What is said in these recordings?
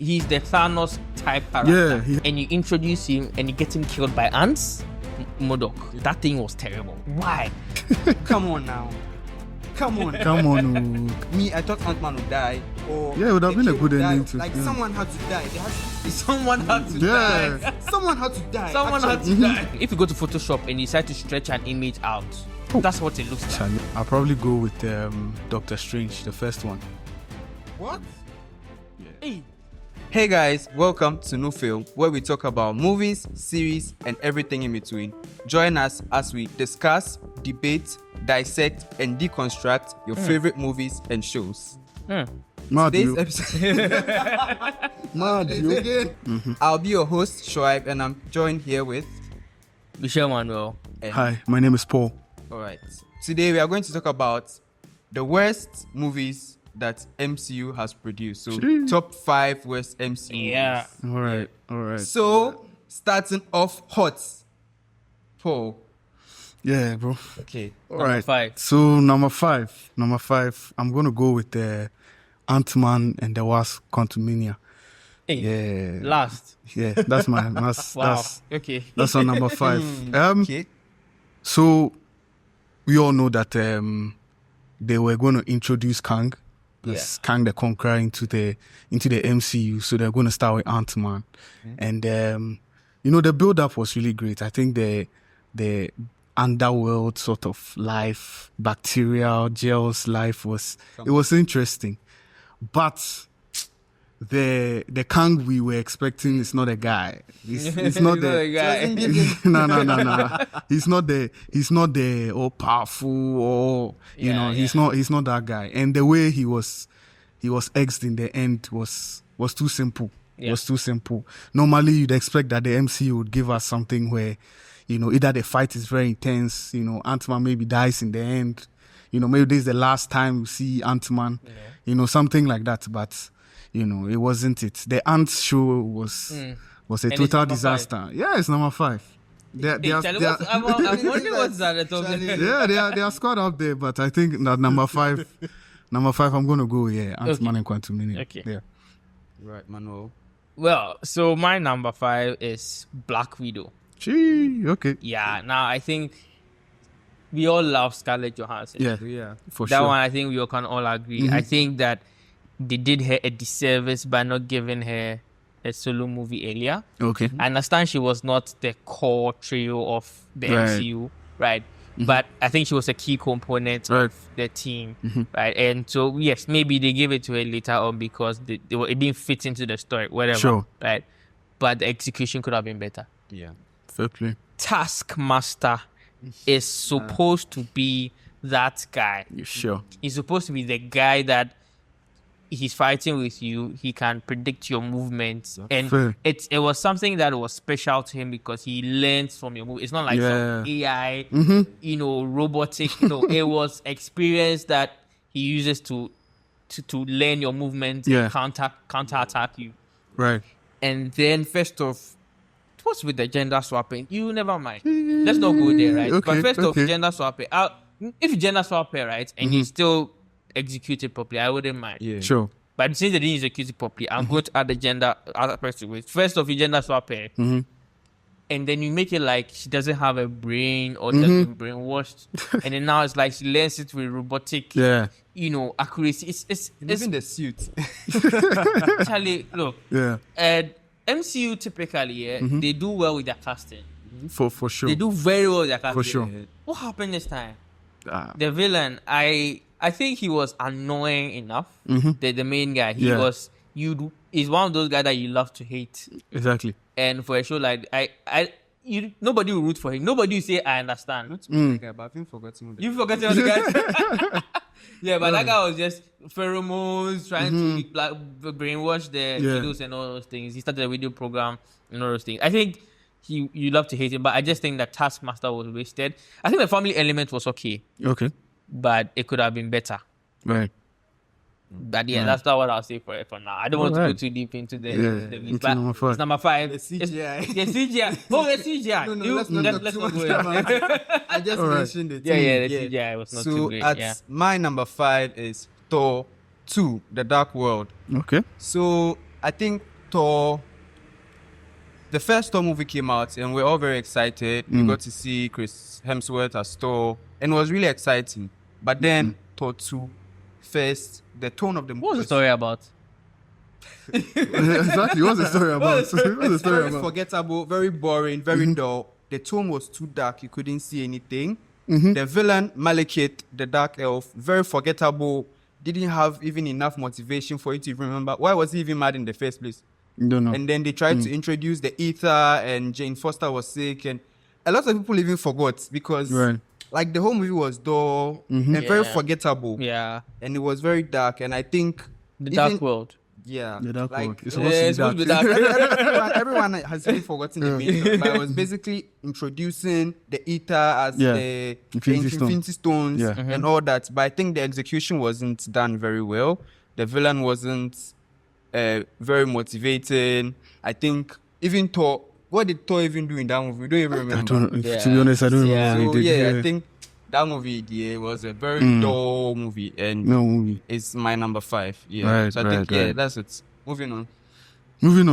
he's the Thanos type character. Yeah, and you introduce him and you get him killed by ants. Modok. That thing was terrible. Why? Come on now. Come on. Come on. Me, I thought Ant-Man would die. Or Yeah, it would have been a good ending too. Like yeah. someone had to die. There has to Someone had to Yeah. die. someone had to die. Someone had actually. to die. If you go to Photoshop and you decide to stretch an image out, that's what it looks like. I'll probably go with Doctor Strange, the first one. What? Hey. Hey guys, welcome to New Film, where we talk about movies, series, and everything in between. Join us as we discuss, debate, dissect, and deconstruct your favorite movies and shows. Mad, Today's you. episode, Mad, you. I'll be your host, Shuaib, and I'm joined here with. Michelle Manuel. Hi, my name is Paul. Alright, today we are going to talk about the worst movies that MCU has produced. So, Jeez. top 5 worst MCU Yeah. movies. All right. So, starting off hot. Paul. Yeah, bro. Okay. All Number right. 5. So number five, I'm gonna go with Ant-Man and the Wasp: Quantumania. Hey. Yeah, Last. yeah, that's my that's Wow. Okay. that's on number 5. Okay. So we all know that they were going to introduce Kang, Kang the Conqueror into the MCU. So they're going to start with Ant-Man, and the build up was really great. I think the underworld sort of life, bacterial gels life was interesting, but the Kang we were expecting is not a guy. It's not the guy. no. He's not the all powerful or he's not that guy. And the way he was exed in the end was too simple. Yeah. Was too simple. Normally you'd expect that the MCU would give us something where, either the fight is very intense, Ant-Man maybe dies in the end, maybe this is the last time we see Ant-Man, something like that. But it wasn't it. The Ants show was a And total it's disaster. 5. Yeah, it's number 5. I'm wondering what's at the top. They are squad up there, but I think that number 5, I'm gonna go Ant-Man and Quantumania. Okay. Yeah. Right, Manuel. Well, so my number 5 is Black Widow. Gee, okay. Yeah. Now I think we all love Scarlett Johansson. Yeah. For That sure. one I think we all can all agree. I think that they did her a disservice by not giving her a solo movie earlier. Okay. I understand she was not the core trio of the Right. MCU, right? But I think she was a key component Right. of the team, right? And so, yes, maybe they gave it to her later on because it didn't fit into the story, whatever, Sure. right? But the execution could have been better. Yeah. Fair play. Taskmaster is supposed to be that guy. You sure? He's supposed to be the guy that he's fighting with you. He can predict your movements, and fair. it was something that was special to him because he learns from your move. It's not like some AI, robotic. No, it was experience that he uses to learn your movements Yeah. and counter attack you. Right. And then first off, what's with the gender swapping? You never mind. Let's not go there, right? Okay, But first off, okay. gender swapping. If you gender swap her, right, and you still execute it properly, I wouldn't mind. Yeah. Sure. But since they didn't execute it properly, I'm going to add the gender other person with. First off, you gender swap her, and then you make it like she doesn't have a brain or just been brainwashed, and then now it's like she learns it with robotic, Yeah. accuracy. It's Even the suit. Charlie, look. Yeah. MCU typically, they do well with their casting. For sure. They do very well with their casting. For sure. What happened this time? Ah, The villain, I think he was annoying enough. The main guy, he's one of those guys that you love to hate. exactly. And for a show like nobody will root for him. Nobody will say I understand. Not to be guy, but I've been forgetting. You forgot the other guy. Yeah, but that guy was just pheromones trying to brainwash the videos and all those things. He started a video program and all those things. I think you love to hate him, but I just think that Taskmaster was wasted. I think the family element was okay, Okay. but it could have been better. Right. But yeah, that's not what I'll say for now. I don't want to go too deep into the into but number 5. It's number 5. The CGI. The CGI. Oh, the CGI. No, let's not let's talk not too go much there. about it. I just mentioned it. Yeah, the CGI was not too So great. at Yeah. my number 5 is Thor 2, The Dark World. Okay. So I think Thor. The first Thor movie came out, and we're all very excited. We got to see Chris Hemsworth as Thor, and it was really exciting. But then Thor 2, first, the tone of the movie. What was the story about? Exactly. What's the story about? What's the story Very about? forgettable, very boring, very dull. The tone was too dark. You couldn't see anything. The villain, Malekith, the Dark Elf, very forgettable. Didn't have even enough motivation for you to even remember. Why was he even mad in the first place? Don't know. And then they tried to introduce the Ether, and Jane Foster was sick, and a lot of people even forgot because like the whole movie was dull and very forgettable. Yeah. And it was very dark. And I think The Dark World. Yeah. The Dark like, World. It's It's supposed to be supposed to be dark. dark. everyone has really forgotten the main stuff, but I was basically introducing the Ether as the Infinity Stones and all that. But I think the execution wasn't done very well. The villain wasn't very motivating. I think even Thor, what did Thor even do in that movie? We don't even remember. To be honest, I don't remember. So what he did. I think that movie was a very dull movie, and it's my number 5. Yeah, so I think that's it. Moving on.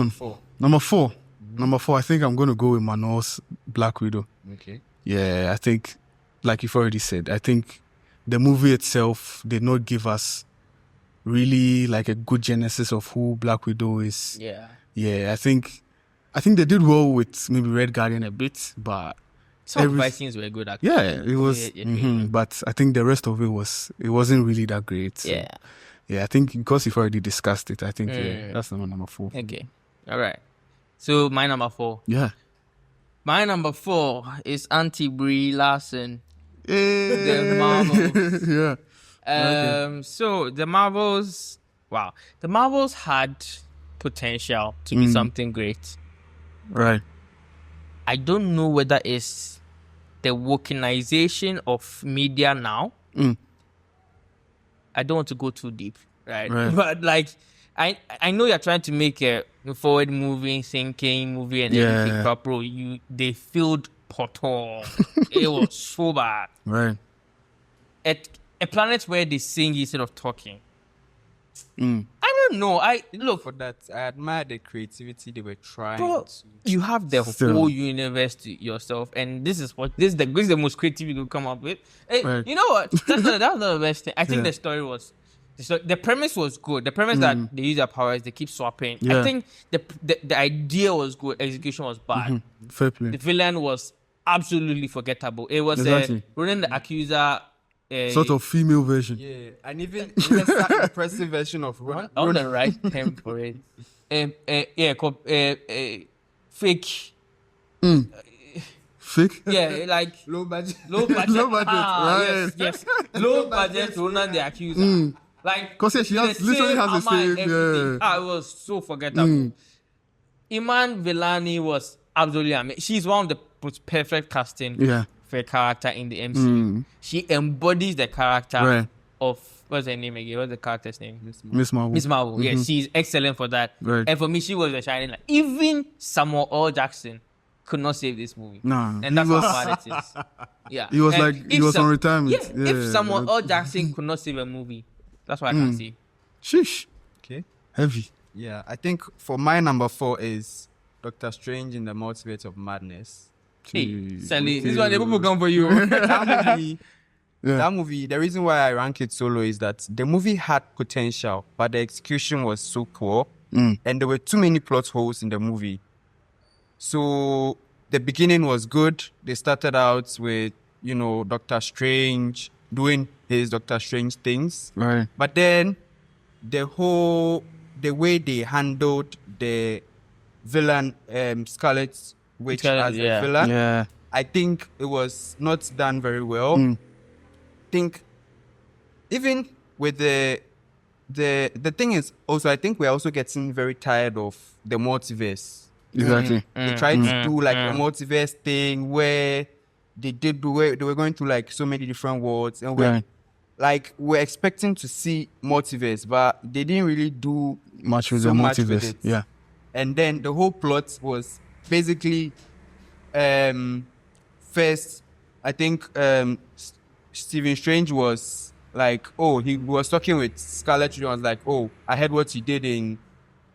4. Number 4. Number 4. I think I'm going to go with Manuel's Black Widow. Okay. Yeah, I think, like you've already said, I think the movie itself did not give us really like a good genesis of who Black Widow is. Yeah. Yeah, I think they did well with maybe Red Guardian a bit, but Some of the fight scenes were good, actually. yeah, it was. But I think the rest of it wasn't really that great. So, yeah, I think because you've already discussed it, I think that's number 4. Okay. All right. So my number 4. Yeah. My number 4 is Auntie Brie Larson. The The Marvels. Yeah. So the Marvels, wow. The Marvels had potential to be something great. Right. I don't know whether it's the wokenization of media now. I don't want to go too deep, right? But like, I know you're trying to make a forward moving, thinking movie and everything, but bro, they filled portal. It was so bad. Right. At a planet where they sing instead of talking. I don't know. Look For that, I admire the creativity they were trying bro, to. you have the whole universe to yourself, and this is the most creative you could come up with. Hey, you know what? That's not the best thing. I think the story was. The premise was good. The premise that they use their powers, they keep swapping. I think the idea was good. Execution was bad. Fair play. The villain was absolutely forgettable. It was Ronan the Accuser. Sort of female version. Yeah, and even that impressive version of Ron. On the right term for it. Fake. Fake? Yeah, like Low budget. low budget. Right. Yes. Low budget Ronan the Accuser. Like, Because she literally has the same. Yeah. It was so forgettable. Iman Vellani was absolutely amazing. She's one of the most perfect casting for a character in the MCU. She embodies the character of, what's her name again? What's the character's name? Miss Marvel. Miss Marvel. Yeah, she's excellent for that. Right. And for me, she was a shining light. Even Samuel L. Jackson could not save this movie. Nah, and that's how bad it is. Yeah. He was And he was on retirement. Yeah, if Samuel L. Jackson could not save a movie, that's why I can't see. Sheesh. Okay. Heavy. Yeah, I think for my number 4 is Doctor Strange in the Multiverse of Madness. Hey, Sally, this one, the people come for you. That movie, the reason why I rank it so low is that the movie had potential, but the execution was so poor, and there were too many plot holes in the movie. So the beginning was good. They started out with, Doctor Strange doing his Doctor Strange things. Right. But then the way they handled the villain, Scarlet Witch as a villain, I think it was not done very well. I think even with the thing is also, I think we're also getting very tired of the multiverse. Exactly. They tried to do like a multiverse thing where they were going to like so many different worlds, and we're expecting to see multiverse, but they didn't really do much with so the much multiverse. with it. Yeah. And then the whole plot was basically first, I think Stephen Strange was like, he was talking with Scarlet Witch, was like, I heard what you did in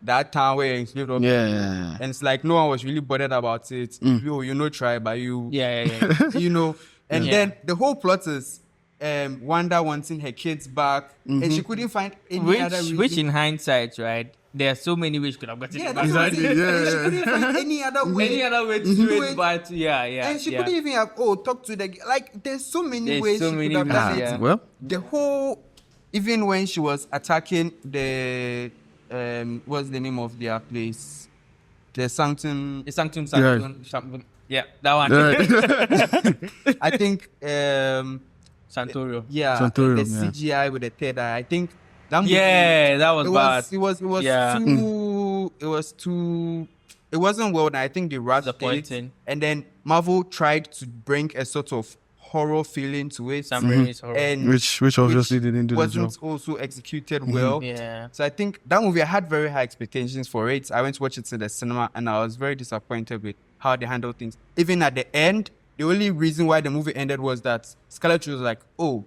that town where he lived up. Yeah. And it's like no one was really bothered about it. You try, but you Yeah. And then the whole plot is Wanda wanting her kids back, and she couldn't find any other reason. Which in hindsight, right? There are so many ways could have gotten it back. Exactly. She couldn't find any other way. To do it, but And she couldn't even have talk to the like. There's so many ways she could have done it. Well, The whole, even when she was attacking the what's the name of their place? The Sanctum. It's Sanctum. Yeah, that one. I think Santorio. yeah, Santorio, the CGI with the third eye. I think that movie, that was bad. it was too it wasn't well done. I think they rushed it, Disappointing. and then Marvel tried to bring a sort of horror feeling to it, Sam Raimi's horror. and which obviously didn't do the job. wasn't also executed well. Yeah. So I think that movie, I had very high expectations for it. I went to watch it in the cinema, and I was very disappointed with how they handled things. Even at the end, the only reason why the movie ended was that Scarlett was like, "Oh,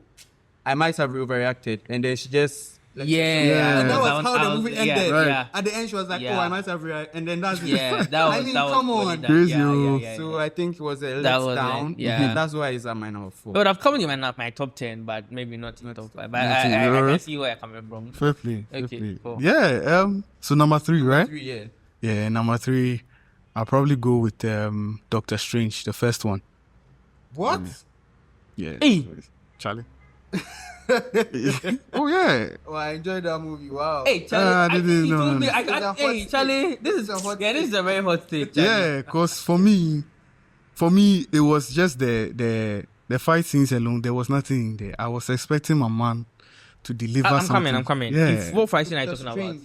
I might have overreacted," and then she just. Yeah. And that was how the movie ended. Yeah. At the end, she was like, Yeah. "Oh, I might have reacted," and then that's it. Yeah, that was. I mean, that was come what on. he done. Crazy, Yeah. So I think it was a That was letdown. it, yeah. That's why it's at my number 4. It would have come in my top 10, but maybe not in top 5. But Not I in- can alright. see where you're coming from. Fair play. Fair Okay, play. cool. Yeah. So number 3, right? 3, yeah. Yeah. Number 3, I'll probably go with Doctor Strange, the first one. What? Yeah. Hey. Charlie. Oh yeah. Oh, I enjoyed that movie. Wow. Hey, Charlie, I didn't he know, told me, man. It's a hot hey, take. Charlie, this It's a hot is a very hot take, Charlie. Yeah, cause for me, it was just the fight scenes alone. There was nothing in there. I was expecting my man to deliver I'm something. coming. Yeah. It's what fight scene are you Doctor talking about?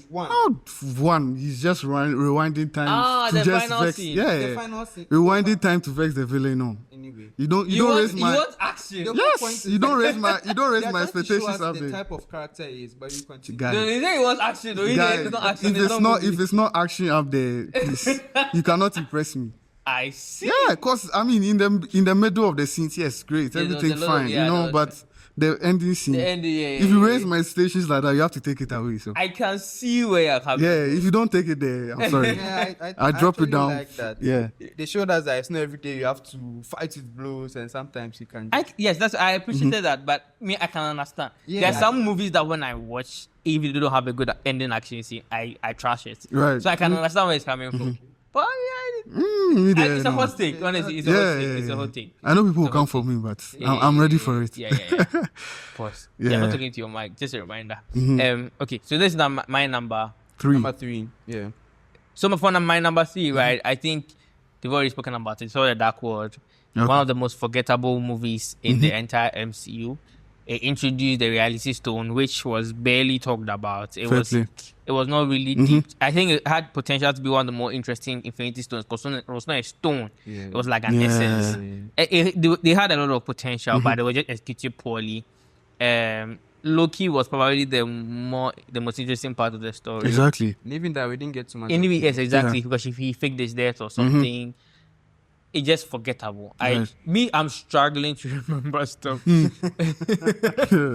Strange 1. One, he's just rewinding time to the just final vex. scene. Yeah, The final scene. rewinding time to vex the villain. No, Anyway. you don't You raise my. want action? The Yes, point is you don't that- raise my They are trying to expectations show us up the there. type of character he is, but you continue. Guy. No, he said he wants action. Though. He Guy, said it's not action. if it's not action up there, please, you cannot impress me. I see. Yeah, cause I mean, in the middle of the scenes, yes, great, Yeah, there was everything a lot of- fine, yeah, you know. there But was- the ending scene, The end, yeah. if you raise my expectations like that, you have to take it away. So I can see where you're coming. yeah, if you don't take it there, I'm sorry. Yeah, I drop it actually down. Like that. Yeah. They showed us that it's not every day you have to fight with blows, and sometimes you can. Yes, I appreciated that, but me, I can understand. Yeah. There are some movies that when I watch, if they don't have a good ending action scene, I trash it. Right. So I can understand where it's coming from. But Me there, it's a no. hot take. Honestly, it's a Yeah, hot take. yeah, It's a yeah. hot take. I know people will It's a come hot for me, but Yeah, I'm ready for it. Yeah. Pause. Yeah, I'm Yeah. not talking to your mic. Just a reminder. Okay, so this is my number. 3. Number 3. Yeah. So for my number 3, right? I think they've already spoken about it. So the Dark World, Okay. one of the most forgettable movies in the entire MCU. It introduced the Reality Stone, which was barely talked about. It Fair was play. it was not really deep. I think it had potential to be one of the more interesting Infinity Stones because it was not a stone. Yeah. It was like an Yeah. essence. They had a lot of potential, but they were just executed poorly. Loki was probably the most interesting part of the story. Exactly. And even that, we didn't get too much. Anyway, yes, exactly. Yeah. Because if he faked his death or something, it's just forgettable. Right. I'm struggling to remember stuff.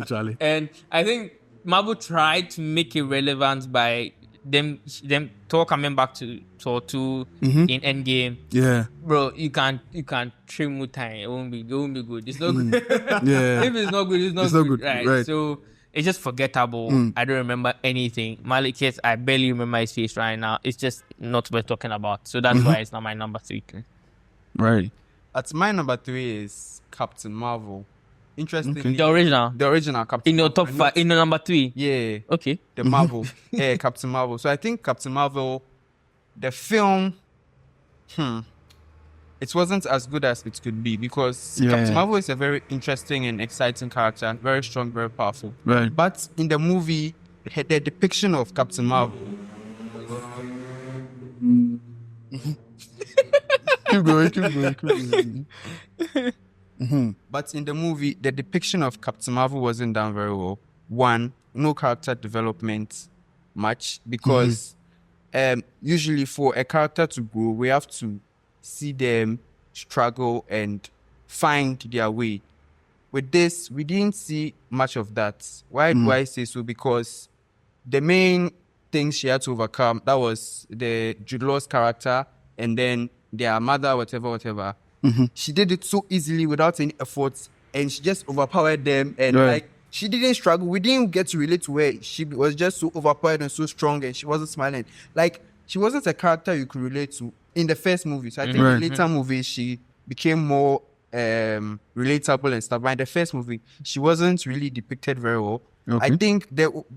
Charlie. And I think Marvel tried to make it relevant by them Thor coming back to Thor 2 in Endgame. Yeah. Bro, you can't trim with time. It won't be good. It's not good. Yeah. If it's not good, it's not It's not good. good, right. So it's just forgettable. I don't remember anything. Malik, yes, I barely remember his face right now. It's just not worth talking about. So that's why it's not my number 3. Right. At my number 3 is Captain Marvel. Interestingly, Okay. The original. the original Captain. In your top Marvel. 5, in your number 3. Yeah. Okay. The Marvel. Yeah, Captain Marvel. So I think Captain Marvel, the film, it wasn't as good as it could be because Yeah. Captain Marvel is a very interesting and exciting character, very strong, very powerful. Right. But in the movie, the depiction of Captain Marvel, Keep going. but in the movie, the depiction of Captain Marvel wasn't done very well. One, no character development much because usually for a character to grow, we have to see them struggle and find their way. With this, we didn't see much of that. Why do I say so? Because the main things she had to overcome. That was the Jude Law's character and then their mother, whatever. She did it so easily without any efforts, and she just overpowered them. And like, she didn't struggle. We didn't get to relate to her. She was just so overpowered and so strong, and she wasn't smiling. Like, she wasn't a character you could relate to in the first movie. So I think in later movies she became more relatable and stuff. But in the first movie, she wasn't really depicted very well. I think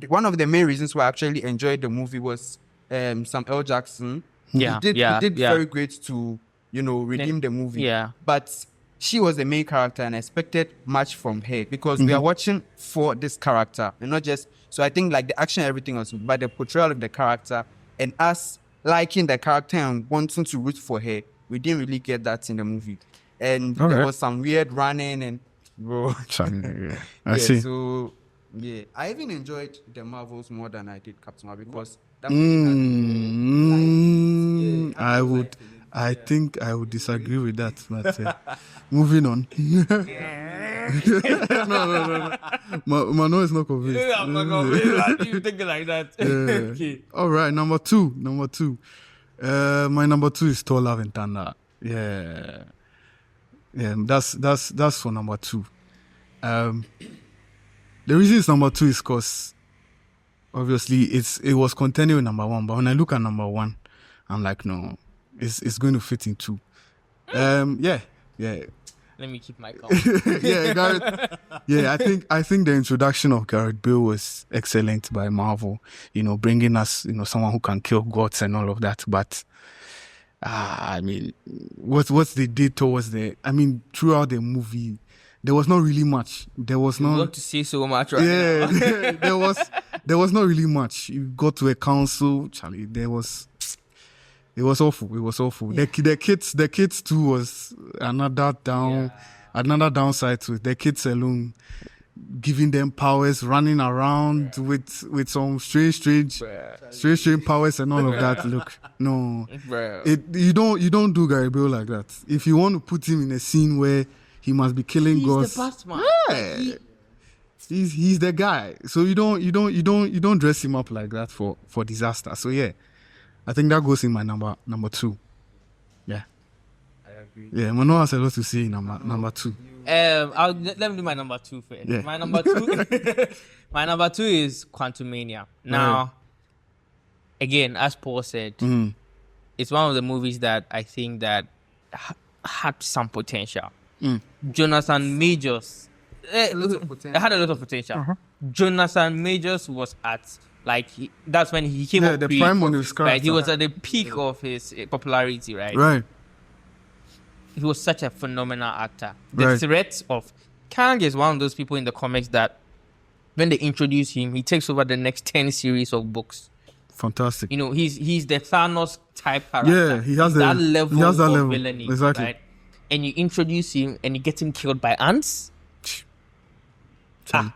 one of the main reasons why I actually enjoyed the movie was Sam L. Jackson. He did very great to, redeem the movie. Yeah. But she was the main character and I expected much from her because we are watching for this character and not just. So I think like the action and everything else, but the portrayal of the character and us liking the character and wanting to root for her, we didn't really get that in the movie. And there was some weird running and bro. I see. So yeah, I even enjoyed the Marvels more than I did Captain Marvel because that movie had I think I would disagree with that, but moving on. No. Manuel is not convinced. I'm not convinced. You think like that? Okay. All right, number two. My number 2 is Thor: Love and Thunder. Yeah, that's for number 2. The reason it's number 2 is because obviously it was contending with number 1, but when I look at number 1, I'm like, no, it's going to fit in 2. Yeah. Let me keep my calm. Gareth. Yeah, I think the introduction of Gareth Bale was excellent by Marvel. Bringing us, someone who can kill gods and all of that. But I mean, what they did towards throughout the movie, there was not really much. There was not. You want to say so much right now. there was not really much. You got to a council, Charlie. It was awful. Yeah. The kids too was another downside to it. The kids alone, giving them powers, running around with some strange powers and all of that. Look, no, you don't do Gary Bale like that. If you want to put him in a scene where he must be killing gods, the past man. Yeah. He's the guy. So you don't dress him up like that for disaster. So yeah. I think that goes in my number 2. Yeah. I agree. Yeah, Manuel has a lot to say in number 2. Let me do my number 2 first. Yeah. My number 2 is Quantumania. Now, again, as Paul said, it's one of the movies that I think that had some potential. Jonathan Majors had a lot of potential. Jonathan Majors was at that's when he came up the prime on his character. Right? He was at the peak of his popularity, right? Right. He was such a phenomenal actor. The threat of Kang is one of those people in the comics that when they introduce him, he takes over the next 10 series of books. Fantastic. He's the Thanos type character. Yeah, he has that level of villainy. Exactly. Right? And you introduce him and you get him killed by ants.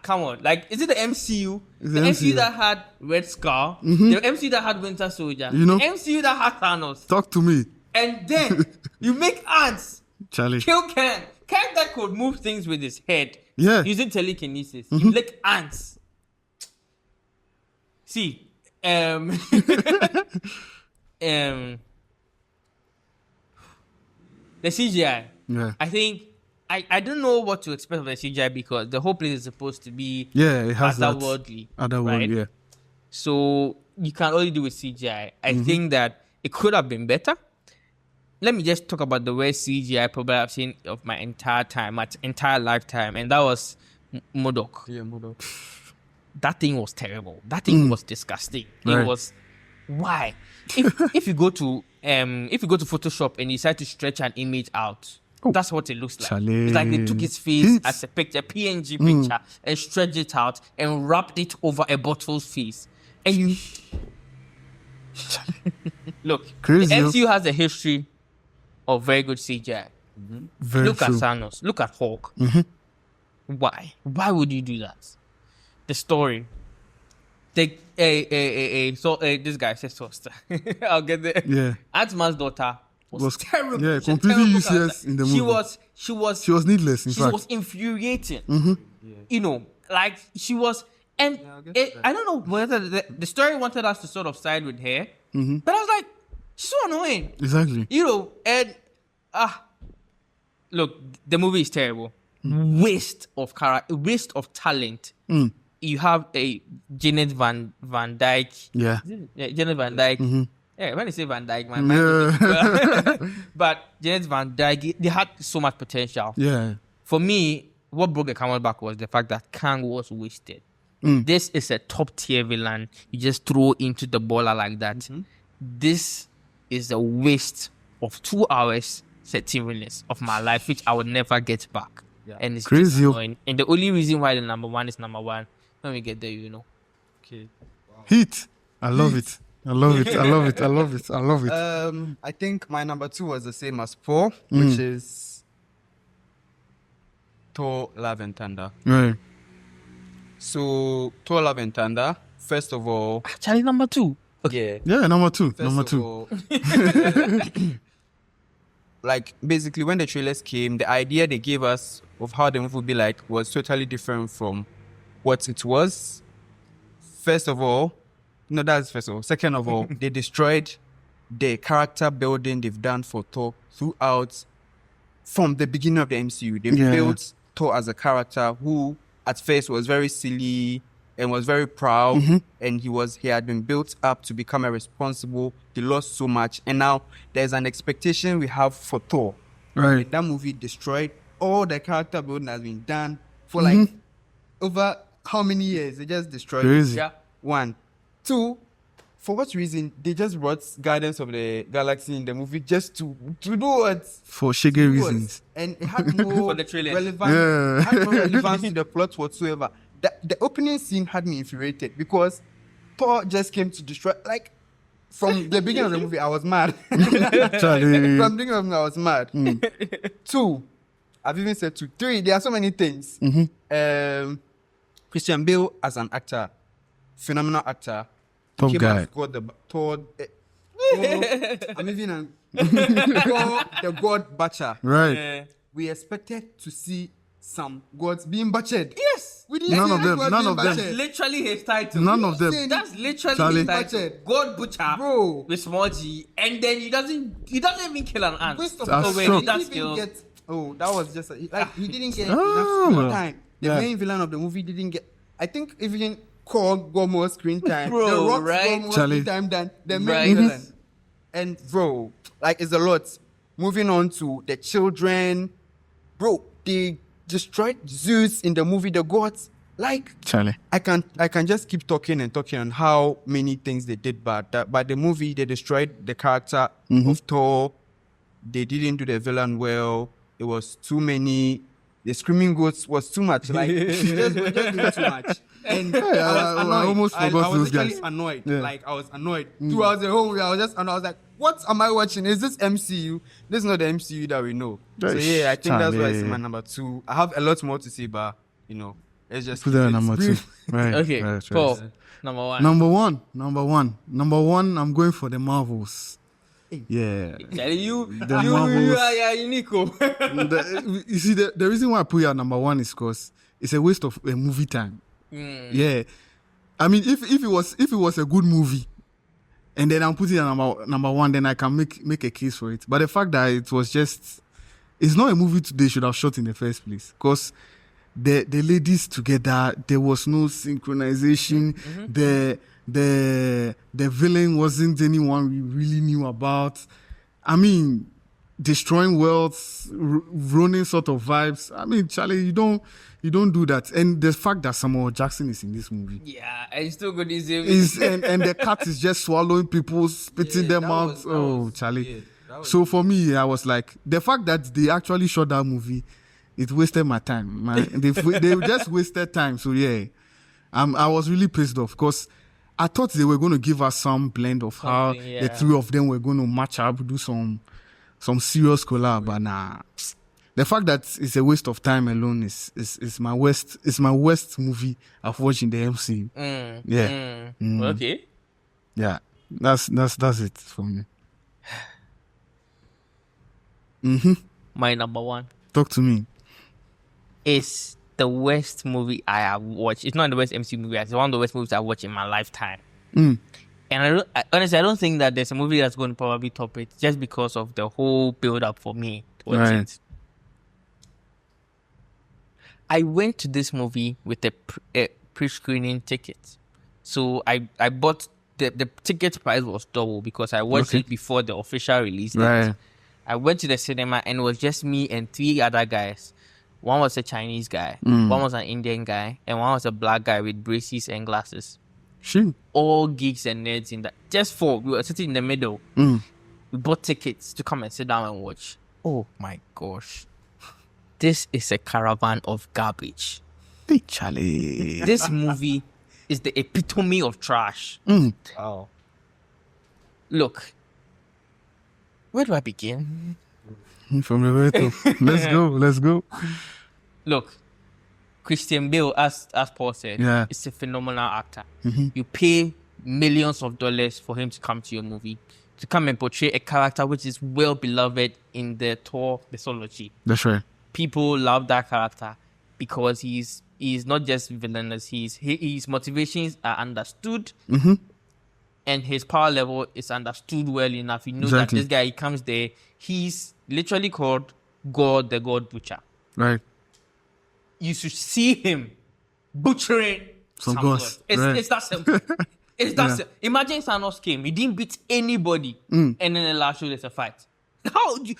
Come on. Is it the MCU? The MCU that had Red Skull, the MCU that had Winter Soldier, the MCU that had Thanos. Talk to me. And then you make ants Charlie. Kill Kang. Kang that could move things with his head using telekinesis. You lick ants. See, the CGI. Yeah. I think I don't know what to expect of the CGI because the whole place is supposed to be it has otherworldly. Otherworldly, right? yeah. So you can only do with CGI. I think that it could have been better. Let me just talk about the worst CGI probably I've seen of my entire lifetime, and that was MODOK. Yeah, MODOK. That thing was terrible. That thing was disgusting. Right. It was why? If you go to Photoshop and you decide to stretch an image out, that's what it looks like. Charlie. It's like they took his face as a picture, PNG picture, and stretched it out and wrapped it over a bottle's face. And you look, Crazy. the MCU has a history of very good CGI. Look at Thanos. Look at Hulk. Why? Why would you do that? The story. So this guy says Toaster. I'll get there. Yeah. Ant-Man's daughter was terrible. Yeah, She was completely terrible useless character. in the movie. She was She was needless, in she fact. was infuriating. She was And that. I don't know whether the story wanted us to sort of side with her, Mm-hmm. but I was like, she's so annoying. Exactly. You know, and look, the movie is terrible. Waste of character, waste of talent. You have a Janet Van Dyke. Yeah. Janet Van Dyke. Mm-hmm. Yeah, when I say Van Dyke, my mind. But Janet Van Dyke, they had so much potential. Yeah. For me, what broke the camel back was the fact that Kang was wasted. This is a top tier villain. You just throw into the baller like that. This is a waste of 2 hours, 13 minutes of my life, which I will never get back. Yeah. And it's Crazy. just annoying. And the only reason why the number one is number one, when we get there, you know. Okay. Heat. I love it. I love it. I love it. I love it. I love it. I think my number 2 was the same as Paul, which is Thor: Love and Thunder. Right. So Thor: Love and Thunder, first of all, Charlie, number 2. yeah. Yeah, number 2. First Number of 2. all, like basically when the trailers came, the idea they gave us of how the movie would be like was totally different from what it was. First of all, no, that's first of all. Second of all, they destroyed the character building they've done for Thor throughout from the beginning of the MCU. They built Thor as a character who at first was very silly and was very proud, and he had been built up to become a responsible. He lost so much, and now there's an expectation we have for Thor. Right. That movie destroyed all the character building has been done for like over how many years? They just destroyed it. Crazy. Yeah. 1, 2. For what reason they just brought Guardians of the Galaxy in the movie just to do what? For shaggy Do what? reasons. And it had no For the trailer. relevance. Yeah. It had no relevance to the plot whatsoever. The opening scene had me infuriated because Thor just came to destroy. Like from the beginning of the movie, I was mad. Charlie. From the beginning of the movie, I was mad. 2, I've even said 2. 3, there are so many things. Christian Bale as an actor, phenomenal actor. Top Came guy. as God the Thor. I'm even the God Butcher. Right. We expected to see some gods being butchered. Yes. We didn't None see of any them, gods none being of them. That's butchered. literally his title. None of them. That's literally Charlie. his title. Butchered. God Butcher. Bro. With small G. And then he doesn't even kill an ant. Waste of That's time. true. He That's didn't even still. get. Oh, that was just like he didn't get Ah. enough time. The Yeah. main villain of the movie didn't get. I think even Korg got more screen time. Bro, The Rock right? got more Charlie. screen time than the main Right. villain. And bro, like it's a lot. Moving on to the children, bro, they destroyed Zeus in the movie The Gods. Like Charlie. I can just keep talking and talking on how many things they did bad. But the movie, they destroyed the character of Thor. They didn't do the villain well. It was too many. The screaming goats was too much. Like just doing too much. And I was annoyed. I almost forgot I was those guys. literally annoyed. Yeah. Like I was annoyed throughout the whole movie. I was just annoyed. I was like, what am I watching? Is this MCU? This is not the MCU that we know. So yeah, I think that's why it's my number 2. I have a lot more to say, but you know, let's just Put keep that it number 2. brief. Right. Okay. Right, Paul, right. number 1. Number one, I'm going for the Marvels. Yeah. Charlie, you Marvels. are unique. You see, the reason why I put you at number 1 is because it's a waste of a movie time. Yeah. I mean, if it was a good movie, and then I'm putting it at number 1, then I can make a case for it. But the fact that it's not a movie they should have shot in the first place, because the ladies together, there was no synchronization. The villain wasn't anyone we really knew about. I mean, destroying worlds, running sort of vibes. I mean, Charlie, you don't do that. And the fact that Samuel Jackson is in this movie Yeah, and still good is and the cat is just swallowing people, spitting them out. Charlie. So for me, I was like, the fact that they actually shot that movie, it wasted my time. They just wasted time. So yeah, I was really pissed off because I thought they were going to give us some blend of how the 3 of them were going to match up, do some serious collab. But nah, the fact that it's a waste of time alone is my worst movie I've watched in the MCU. Okay. Yeah, that's it for me. My number 1 Talk to me. is the worst movie I have watched. It's not the worst MCU movie. It's one of the worst movies I watched in my lifetime. And honestly, I don't think that there's a movie that's going to probably top it just because of the whole build-up for me. It. I went to this movie with a pre-screening ticket. So I bought the ticket price was double because I watched it before the official release date. I went to the cinema and it was just me and 3 other guys. One was a Chinese guy, one was an Indian guy, and one was a black guy with braces and glasses. All geeks and nerds in that. Just 4. We were sitting in the middle. We bought tickets to come and sit down and watch. Oh my gosh. This is a caravan of garbage. Hey, Charlie. This movie is the epitome of trash. Oh. Look. Where do I begin? From the way to. Let's go. Look. Christian Bale, as Paul said, is a phenomenal actor. You pay millions of dollars for him to come to your movie, to come and portray a character which is well beloved in the Thor mythology. That's right. People love that character because he's not just villainous. His motivations are understood, and his power level is understood well enough. You know that this guy, he comes there, he's literally called God, the God Butcher. Right. You should see him butchering some gods. It's that simple. It's that simple. Imagine Thanos came. He didn't beat anybody. And then the last show, there's a fight. How do you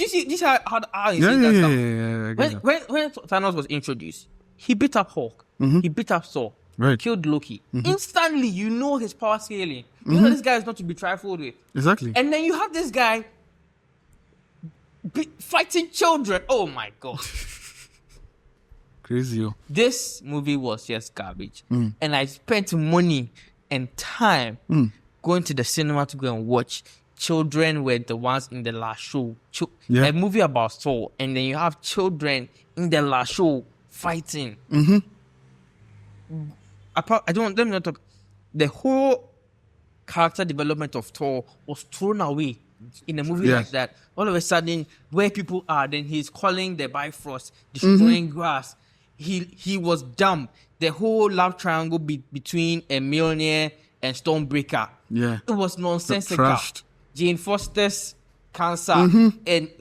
see this? How he said that stuff? When Thanos was introduced, he beat up Hulk. He beat up Thor. Killed Loki. Instantly, you know his power scaling. You know this guy is not to be trifled with. Exactly. And then you have this guy fighting children. Oh my God. Crazy. This movie was just garbage. And I spent money and time going to the cinema to go and watch. Children were the ones in the last show. A movie about Thor, and then you have children in the last show fighting. Let me not talk. The whole character development of Thor was thrown away in a movie like that. All of a sudden, where people are, then he's calling the Bifrost, destroying grass. He was dumb. The whole love triangle between a millionaire and Stormbreaker. It was nonsensical. Jane Foster's cancer and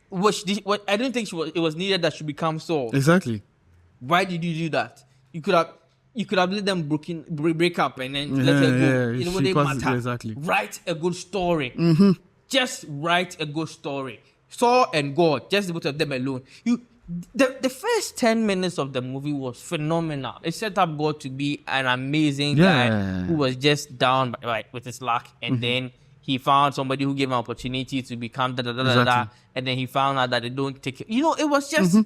what I don't think it was needed that she become Thor. Exactly. Why did you do that? You could have let them break up and then let her go. You know what they matter. Exactly. Write a good story. Just write a good story. Thor and God, just the both of them alone. The first 10 minutes of the movie was phenomenal. It set up God to be an amazing guy who was just down with his luck, and then he found somebody who gave him an opportunity to become and then he found out that they don't take it. You know, it was just,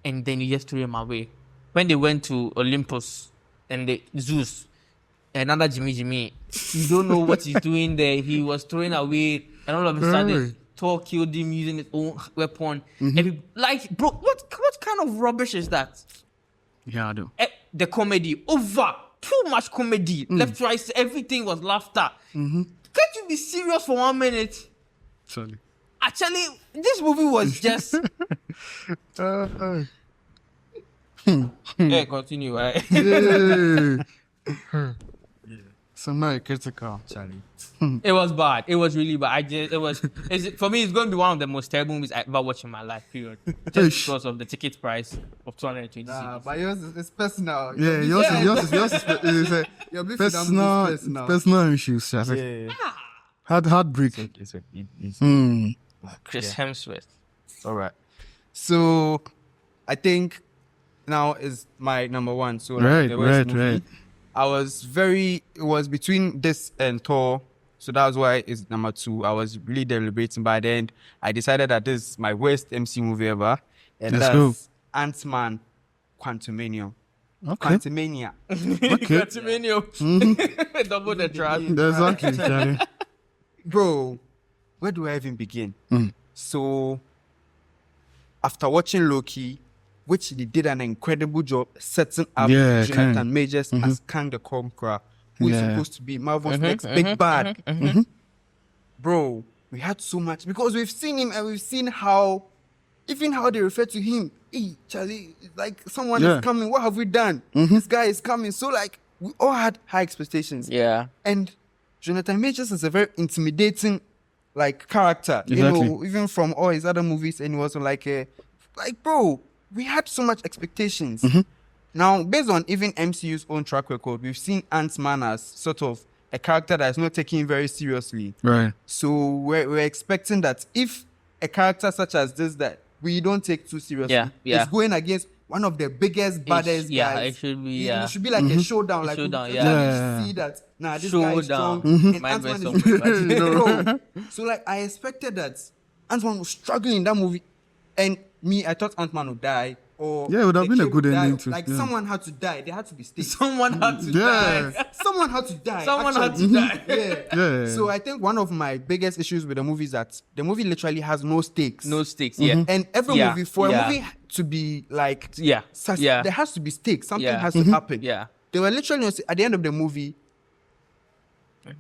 and then he just threw him away. When they went to Olympus and Zeus, another Jimmy, you don't know what he's doing there. He was throwing away, and all of a sudden, Thor killed him using his own weapon. Bro, what kind of rubbish is that? Yeah, I do. The comedy, over. Too much comedy. Left, right, everything was laughter. Can't you be serious for 1 minute? Sorry. Actually, this movie was just... Hey, continue, right? So now critical, Charlie. It was bad. It was really bad. For me, it's going to be one of the most terrible movies I ever watched in my life, period. Just because of the ticket price of 220. But yours is personal. Yeah, yours is Your personal issues, Charlie. Heartbreak. Chris Hemsworth. All right. So, I think now is my number one. So, Right. It was between this and Thor. So that's why it's number 2. I was really deliberating. By the end, I decided that this is my worst MC movie ever. And that's Ant-Man Quantumania. Okay. Quantumania. Quantumania. Double the trash. Exactly, Charlie. Bro, where do I even begin? So, after watching Loki, which they did an incredible job setting up Jonathan Majors as Kang the Conqueror, who is supposed to be Marvel's next big bad. Bro, we had so much because we've seen him and we've seen how even how they refer to him, hey, Charlie, like someone is coming. What have we done? This guy is coming. So like we all had high expectations. Yeah. And Jonathan Majors is a very intimidating like character. Exactly. You know, even from all his other movies, and he was like bro, we had so much expectations. Now, based on even MCU's own track record, we've seen Ant-Man as sort of a character that is not taken very seriously. Right. So we're expecting that if a character such as this that we don't take too seriously is going against one of the biggest, baddest guys. It should be, It should be like a showdown. Like, showdown, we see that, this guy is strong. And Ant-Man is bro. So, like, I expected that Ant-Man was struggling in that movie. And I thought Ant-Man would die. Or it would have been a good ending too. Like, someone had to die. There had to be stakes. Someone had to die. Someone had to die. Someone had to die. Yeah. So I think one of my biggest issues with the movie is that the movie literally has no stakes. No stakes, yeah. And every movie, for a movie to be like, there has to be stakes. Something has to happen. Yeah. They were literally, at the end of the movie,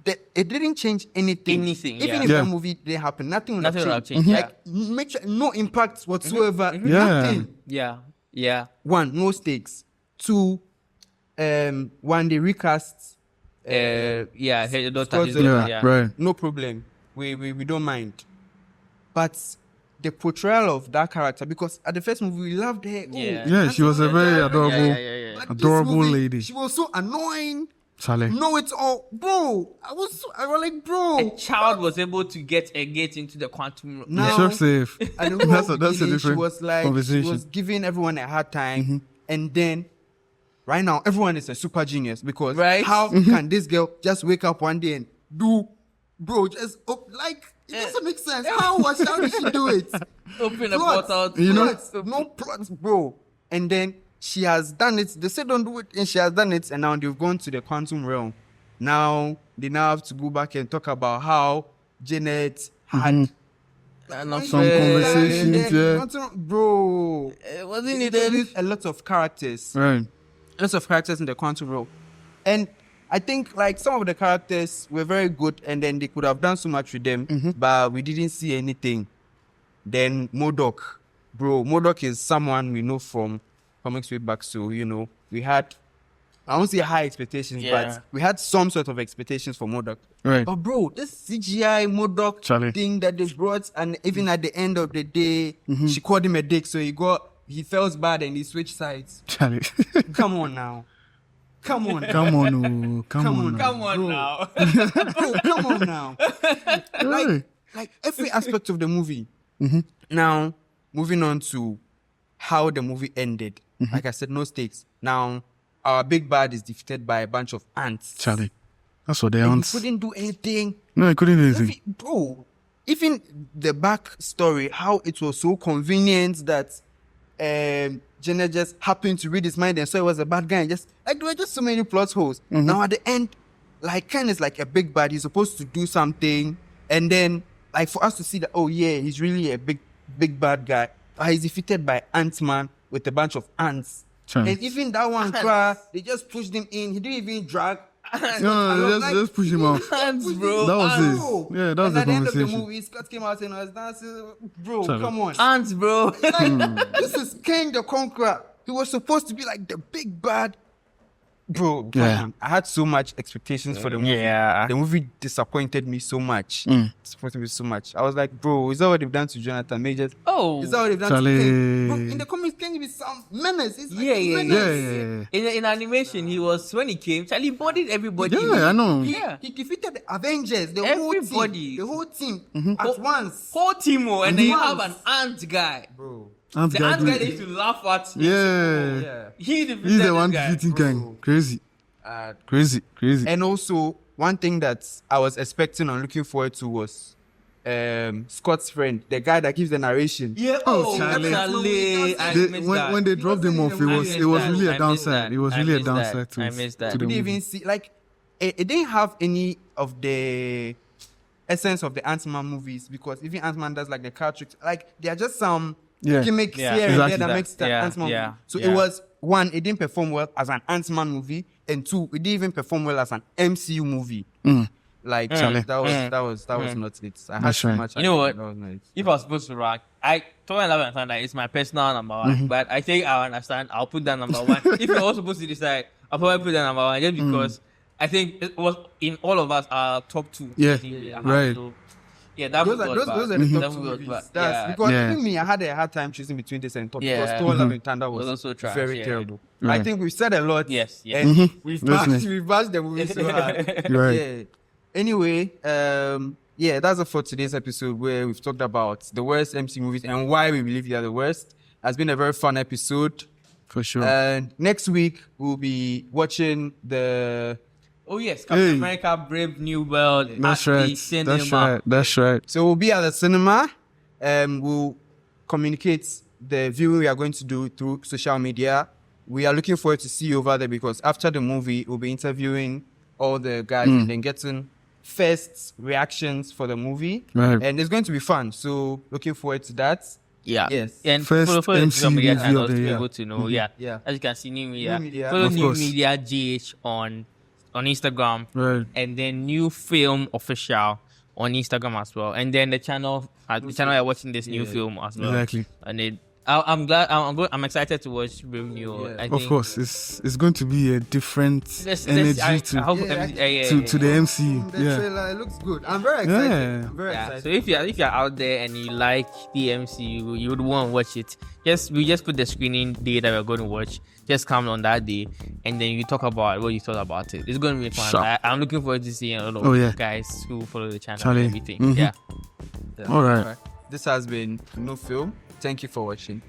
it didn't change anything. Even if the movie didn't happen, nothing would have changed. Like, make sure, no impact whatsoever. Nothing. Yeah. One, no stakes. Two, when they recast, her daughter. Right. No problem. We don't mind. But the portrayal of that character, because at the first movie we loved her. Yeah, she was a very adorable lady. She was so annoying. Charlie. No, it's all, bro. I was like, bro. A child was able to get into the quantum. Now, safe. And that's a different she was like, conversation. She was giving everyone a hard time, and then right now everyone is a super genius because how can this girl just wake up one day and do, bro? Just like it doesn't make sense. How did she do it? Open a portal. No plots, bro. And then she has done it. They said don't do it, and she has done it. And now they've gone to the quantum realm. Now they have to go back and talk about how Janet had some conversations. Bro, wasn't it a lot of characters? Right. Lots of characters in the quantum realm, and I think like some of the characters were very good, and then they could have done so much with them, but we didn't see anything. Then MODOK, bro. MODOK is someone we know from comics way back, so we had, I won't say high expectations, but we had some sort of expectations for MODOK. Right. But bro, this CGI MODOK thing that they brought, and even at the end of the day, she called him a dick, so he felt bad and he switched sides. Charlie. Come on now. Come on now. Come on now. Like every aspect of the movie. Now, moving on to how the movie ended. Like I said, no stakes. Now, our big bad is defeated by a bunch of ants. Charlie. That's what they ants. He couldn't do anything. No, he couldn't do anything. Bro, even the backstory, how it was so convenient that Jenna just happened to read his mind and saw he was a bad guy. And just like there were just so many plot holes. Now at the end, like Ken is like a big bad. He's supposed to do something, and then like for us to see that, oh yeah, he's really a big bad guy. He's defeated by Ant-Man with a bunch of ants. And even that one cry, they just pushed him in. He didn't even drag. No, just push him off. Ants, bro. That was it. Yeah, that was the conversation. At the end of the movie, Scott came out and was dancing. Bro, come on. Ants, bro. Like, this is King the Conqueror. He was supposed to be like the big bad. Bro, I had so much expectations for the movie. Yeah. The movie disappointed me so much. Disappointed me so much. I was like, bro, is that what they've done to Jonathan Majors? Oh. Is that what they've done to King? Bro, in the comics, King is some menace. It's like menace. In animation, he was, when he came, Charlie bodied everybody. Yeah, I know. He defeated the Avengers, the whole team at once. Whole team, and then you have an ant guy. Bro. The ant guy they used to laugh at. Yeah. He's the one defeating Kang. Crazy. Crazy. And also, one thing that I was expecting and looking forward to was Scott's friend, the guy that gives the narration. Yeah. Charlie. When they dropped him off, it was really a downside. It was really a downside to I missed that. We didn't even see, like, it didn't have any of the essence of the Ant-Man movies, because even Ant-Man does like the character, like they are just some gimmicks here and there that makes the Ant-Man movie. So it was, one, it didn't perform well as an Ant-Man movie, and two, it didn't even perform well as an MCU movie. Like Charlie. that was not it. I had That's too right. much. You know what? That was not it. If I was supposed to rank, Thor and Love and Thunder is my personal number one. But I think I understand. I'll put that number one. If you're all supposed to decide, I'll probably put that number one just because I think it was in all of us our top two. Yeah, I think, right. So, yeah, that Those was are bad. those are the That top two was movies. bad. That's Yeah. because Yeah. even me, I had a hard time choosing between this and Thor Yeah. because Thor: Love and Thunder Was was also trash, very yeah. terrible. Right. I think we've said a lot. Yes, yes. And we've Definitely. bashed the movie so hard. Right. Yeah. Anyway, yeah, that's it for today's episode where we've talked about the worst MC movies and why we believe they are the worst. It's been a very fun episode. For sure. And next week we'll be watching the. Oh yes, Captain Hey. America: Brave New World That's at the right. cinema. That's right. That's right. So we'll be at the cinema. We'll communicate the viewing we are going to do through social media. We are looking forward to see you over there because after the movie, we'll be interviewing all the guys and then getting first reactions for the movie. Right. And it's going to be fun. So looking forward to that. Yeah. Yes. And First follow the MCU social media review of channels the to be year. able to know. Yeah. Yeah. As you can see, New Media. New Media. Follow Of New course. Media GH on Instagram. Right. And then New Film Official on Instagram as well. And then the channel you're watching this new film as well. Exactly. And then I'm glad. I'm excited to watch Brave New World. Yeah. I Of think course, it's going to be a different energy I to hope Yeah, the MCU. The Yeah. trailer looks good. I'm very excited. Yeah. I'm very Yeah, excited. so if you're out there and you like the MCU, you would want to watch it. We just put the screening day that we're going to watch. Just come on that day, and then you talk about what you thought about it. It's going to be fun. Sure. I'm looking forward to seeing a lot of Oh, yeah. guys who follow the channel Charlie. and everything. Mhm. Yeah. Yeah. All right. This has been No Film. Thank you for watching.